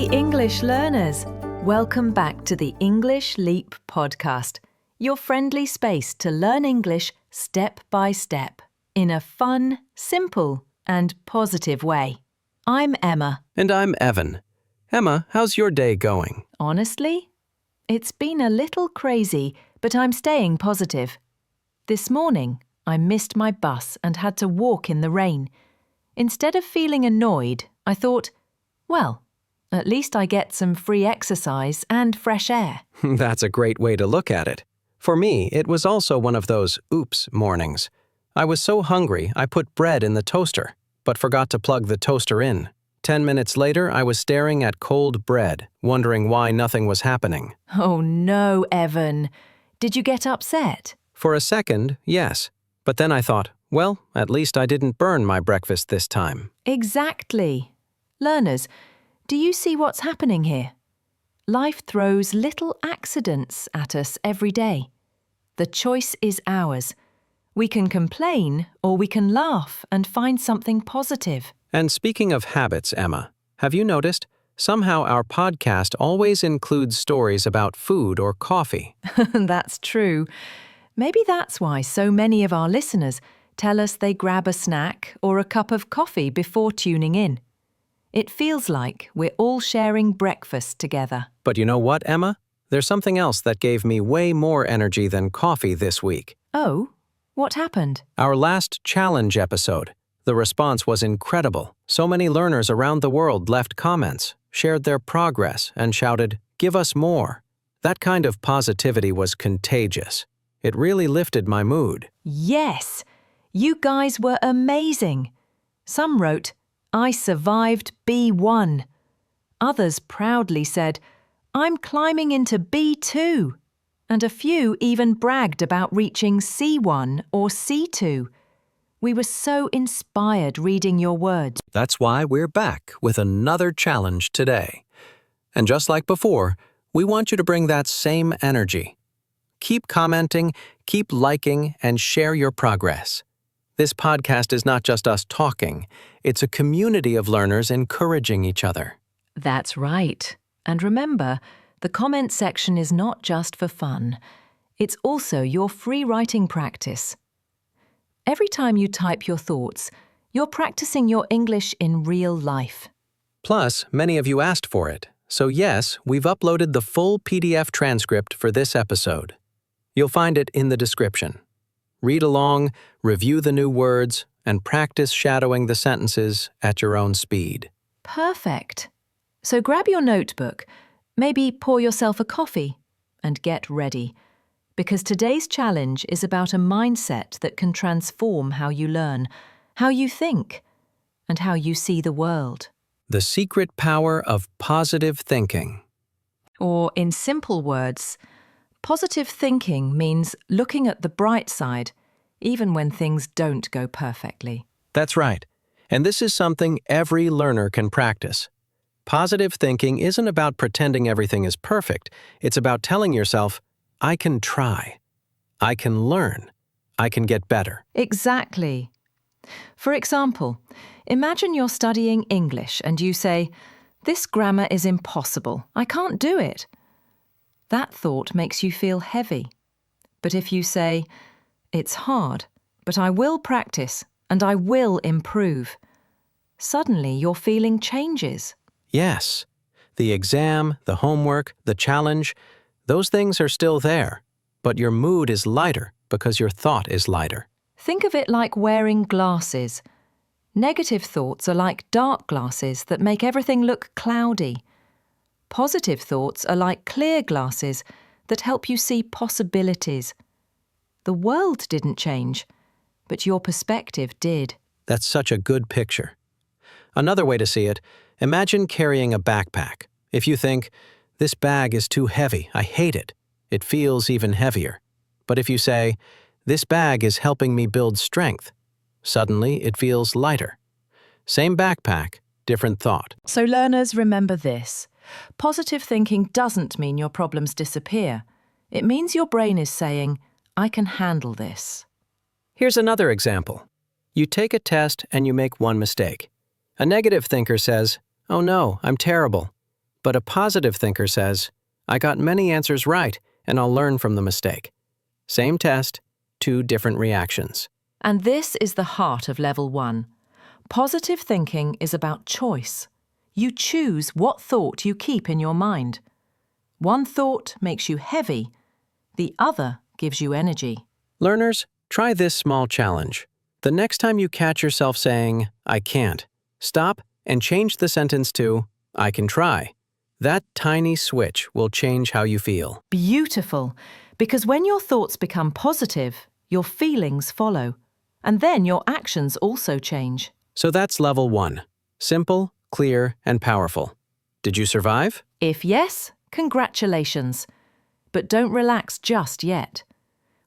Hey English learners! Welcome back to the English Leap podcast, your friendly space to learn English step by step in a fun, simple, and positive way. I'm Emma. And I'm Evan. Emma, how's your day going? Honestly, it's been a little crazy, but I'm staying positive. This morning, I missed my bus and had to walk in the rain. Instead of feeling annoyed, I thought, well, at least I get some free exercise and fresh air. That's a great way to look at it. For me, it was also one of those oops mornings. I was so hungry I put bread in the toaster, but forgot to plug the toaster in. 10 minutes later, I was staring at cold bread, wondering why nothing was happening. Oh no, Evan. Did you get upset? For a second, yes. But then I thought, well, at least I didn't burn my breakfast this time. Exactly. Learners, do you see what's happening here? Life throws little accidents at us every day. The choice is ours. We can complain or we can laugh and find something positive. And speaking of habits, Emma, have you noticed? Somehow our podcast always includes stories about food or coffee. That's true. Maybe that's why so many of our listeners tell us they grab a snack or a cup of coffee before tuning in. It feels like we're all sharing breakfast together. But you know what, Emma? There's something else that gave me way more energy than coffee this week. Oh, what happened? Our last challenge episode. The response was incredible. So many learners around the world left comments, shared their progress, and shouted, "Give us more." That kind of positivity was contagious. It really lifted my mood. Yes, you guys were amazing. Some wrote, "I survived B1." Others proudly said, "I'm climbing into B2." And a few even bragged about reaching C1 or C2. We were so inspired reading your words. That's why we're back with another challenge today. And just like before, we want you to bring that same energy. Keep commenting, keep liking, and share your progress. This podcast is not just us talking. It's a community of learners encouraging each other. That's right. And remember, the comment section is not just for fun. It's also your free writing practice. Every time you type your thoughts, you're practicing your English in real life. Plus, many of you asked for it. So yes, we've uploaded the full PDF transcript for this episode. You'll find it in the description. Read along, review the new words, and practice shadowing the sentences at your own speed. Perfect. So grab your notebook, maybe pour yourself a coffee, and get ready. Because today's challenge is about a mindset that can transform how you learn, how you think, and how you see the world. The secret power of positive thinking. Or in simple words, positive thinking means looking at the bright side, even when things don't go perfectly. That's right. And this is something every learner can practice. Positive thinking isn't about pretending everything is perfect. It's about telling yourself, I can try. I can learn. I can get better. Exactly. For example, imagine you're studying English and you say, "This grammar is impossible. I can't do it." That thought makes you feel heavy. But if you say, "It's hard, but I will practice and I will improve," suddenly your feeling changes. Yes. The exam, the homework, the challenge, those things are still there, but your mood is lighter because your thought is lighter. Think of it like wearing glasses. Negative thoughts are like dark glasses that make everything look cloudy. Positive thoughts are like clear glasses that help you see possibilities. The world didn't change, but your perspective did. That's such a good picture. Another way to see it, imagine carrying a backpack. If you think, "This bag is too heavy, I hate it," it feels even heavier. But if you say, "This bag is helping me build strength," suddenly it feels lighter. Same backpack, different thought. So learners, remember this. Positive thinking doesn't mean your problems disappear. It means your brain is saying, "I can handle this." Here's another example. You take a test and you make one mistake. A negative thinker says, "Oh no, I'm terrible." But a positive thinker says, I got many answers right, and I'll learn from the mistake. Same test, two different reactions. And this is the heart of level 1. Positive thinking is about choice. You choose what thought you keep in your mind. One thought makes you heavy, the other gives you energy. Learners, try this small challenge. The next time you catch yourself saying, I can't, stop and change the sentence to, I can try. That tiny switch will change how you feel. Beautiful, because when your thoughts become positive, your feelings follow, and then your actions also change. So that's level 1. Simple, clear, and powerful. Did you survive? If yes, congratulations. But don't relax just yet.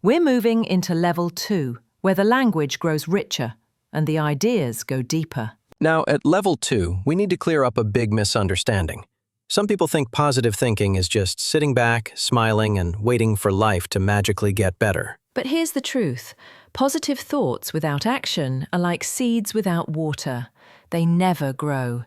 We're moving into level 2, where the language grows richer and the ideas go deeper. Now, at level 2, we need to clear up a big misunderstanding. Some people think positive thinking is just sitting back, smiling, and waiting for life to magically get better. But here's the truth. Positive thoughts without action are like seeds without water. They never grow.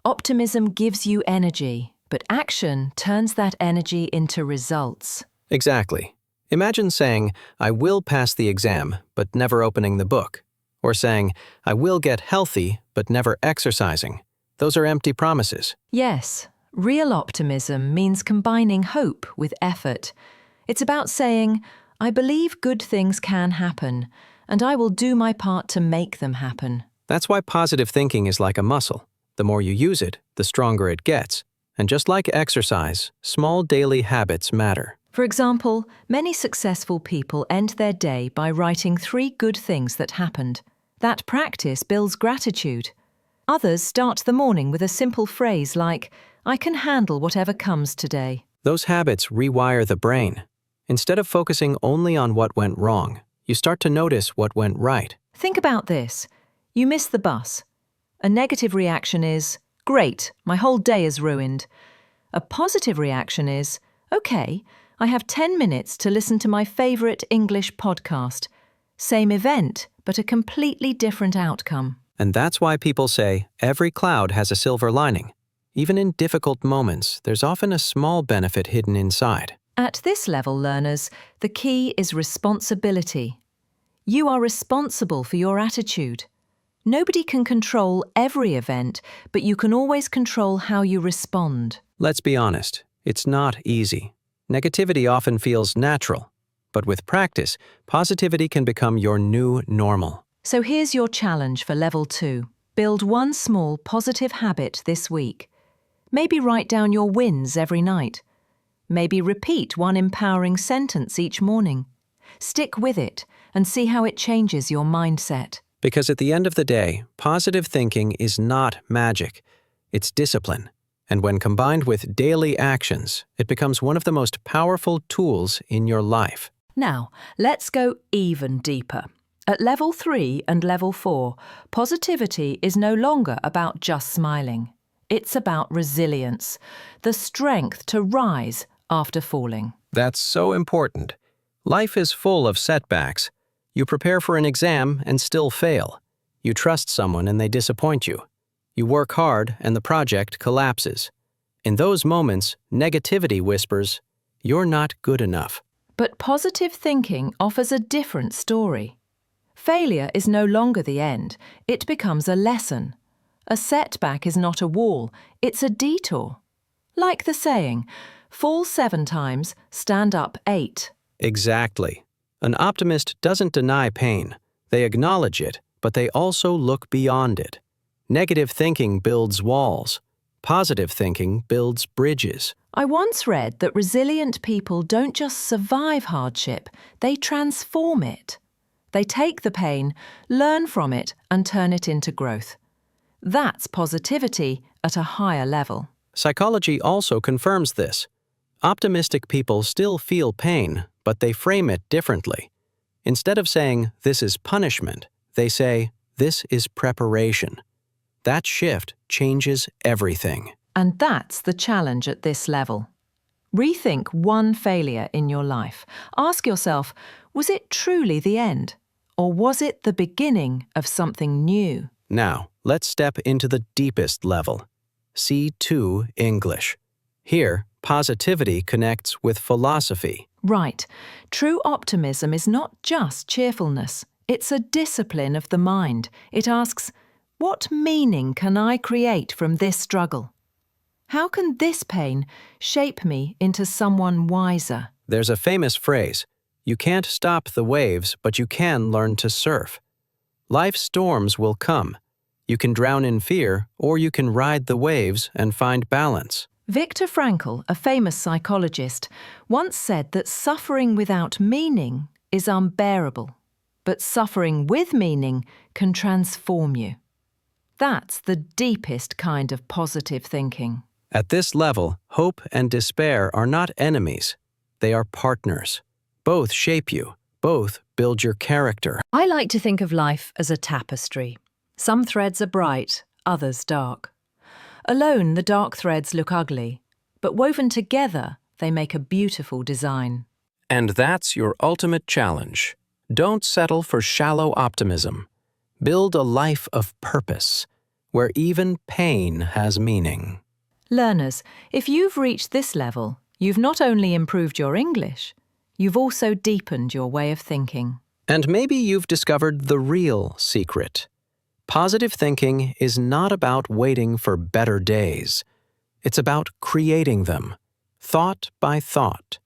Optimism gives you energy, but action turns that energy into results. Exactly. Imagine saying, I will pass the exam, but never opening the book. Or saying, I will get healthy, but never exercising. Those are empty promises. Yes, real optimism means combining hope with effort. It's about saying, I believe good things can happen, and I will do my part to make them happen. That's why positive thinking is like a muscle. The more you use it, the stronger it gets. And just like exercise, small daily habits matter. For example, many successful people end their day by writing 3 good things that happened. That practice builds gratitude. Others start the morning with a simple phrase like, I can handle whatever comes today. Those habits rewire the brain. Instead of focusing only on what went wrong, you start to notice what went right. Think about this. You miss the bus. A negative reaction is, great, my whole day is ruined. A positive reaction is, okay, I have 10 minutes to listen to my favourite English podcast. Same event, but a completely different outcome. And that's why people say every cloud has a silver lining. Even in difficult moments, there's often a small benefit hidden inside. At this level, learners, the key is responsibility. You are responsible for your attitude. Nobody can control every event, but you can always control how you respond. Let's be honest, it's not easy. Negativity often feels natural, but with practice, positivity can become your new normal. So here's your challenge for level 2. Build one small positive habit this week. Maybe write down your wins every night. Maybe repeat one empowering sentence each morning. Stick with it and see how it changes your mindset. Because at the end of the day, positive thinking is not magic. It's discipline. And when combined with daily actions, it becomes one of the most powerful tools in your life. Now, let's go even deeper. At level 3 and level 4, positivity is no longer about just smiling. It's about resilience, the strength to rise after falling. That's so important. Life is full of setbacks. You prepare for an exam and still fail. You trust someone and they disappoint you. You work hard and the project collapses. In those moments, negativity whispers, "You're not good enough." But positive thinking offers a different story. Failure is no longer the end, it becomes a lesson. A setback is not a wall, it's a detour. Like the saying, fall 7 times, stand up 8. Exactly. An optimist doesn't deny pain. They acknowledge it, but they also look beyond it. Negative thinking builds walls. Positive thinking builds bridges. I once read that resilient people don't just survive hardship, they transform it. They take the pain, learn from it, and turn it into growth. That's positivity at a higher level. Psychology also confirms this. Optimistic people still feel pain, but they frame it differently. Instead of saying, "This is punishment," they say, "This is preparation." That shift changes everything. And that's the challenge at this level. Rethink one failure in your life. Ask yourself, was it truly the end? Or was it the beginning of something new? Now, let's step into the deepest level. C2 English. Here, positivity connects with philosophy. Right. True optimism is not just cheerfulness. It's a discipline of the mind. It asks, what meaning can I create from this struggle? How can this pain shape me into someone wiser? There's a famous phrase, you can't stop the waves, but you can learn to surf. Life's storms will come. You can drown in fear, or you can ride the waves and find balance. Viktor Frankl, a famous psychologist, once said that suffering without meaning is unbearable, but suffering with meaning can transform you. That's the deepest kind of positive thinking. At this level, hope and despair are not enemies. They are partners. Both shape you. Both build your character. I like to think of life as a tapestry. Some threads are bright, others dark. Alone, the dark threads look ugly, but woven together, they make a beautiful design. And that's your ultimate challenge. Don't settle for shallow optimism. Build a life of purpose, where even pain has meaning. Learners, if you've reached this level, you've not only improved your English, you've also deepened your way of thinking. And maybe you've discovered the real secret. Positive thinking is not about waiting for better days. It's about creating them, thought by thought,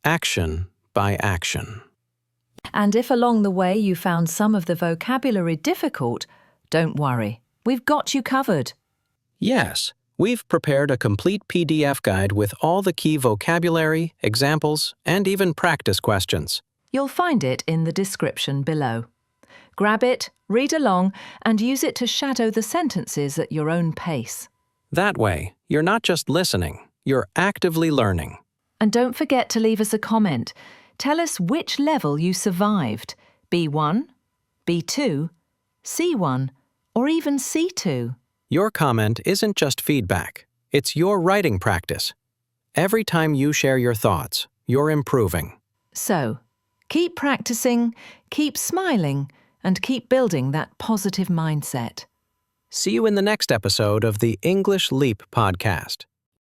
action by action. And if along the way you found some of the vocabulary difficult, don't worry. We've got you covered. Yes, we've prepared a complete PDF guide with all the key vocabulary, examples, and even practice questions. You'll find it in the description below. Grab it, read along, and use it to shadow the sentences at your own pace. That way, you're not just listening, you're actively learning. And don't forget to leave us a comment. Tell us which level you survived, B1, B2, C1, or even C2. Your comment isn't just feedback, it's your writing practice. Every time you share your thoughts, you're improving. So, keep practicing, keep smiling, and keep building that positive mindset. See you in the next episode of the English Leap podcast.